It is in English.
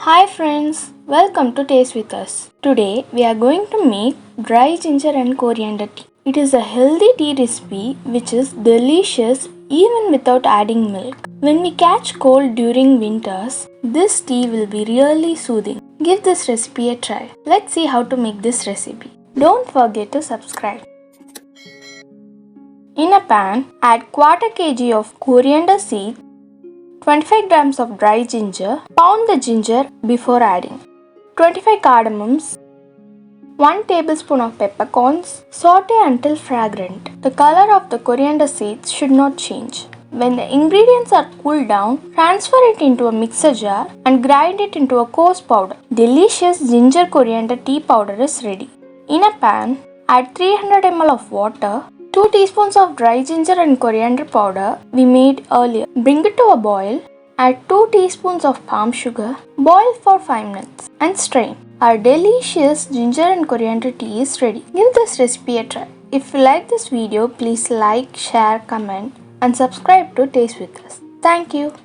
Hi friends, welcome to Taste with Us. Today we are going to make dry ginger and coriander tea. It is a healthy tea recipe which is delicious even without adding milk. When we catch cold during winters, this tea will be really soothing. Give this recipe a try. Let's see how to make this recipe. Don't forget to subscribe. In a pan, add quarter kg of coriander seeds, 25 grams of dry ginger. Pound the ginger before adding 25 cardamoms, 1 tablespoon of peppercorns. Saute until fragrant. The color of the coriander seeds should not change. When the ingredients are cooled down, transfer it into a mixer jar and grind it into a coarse powder. Delicious ginger coriander tea powder is ready. In a pan, add 300 ml of water, 2 teaspoons of dry ginger and coriander powder we made earlier. Bring it to a boil. Add 2 teaspoons of palm sugar. Boil for 5 minutes and strain. Our delicious ginger and coriander tea is ready. Give this recipe a try. If you like this video, please like, share, comment and subscribe to Taste with Us. Thank you.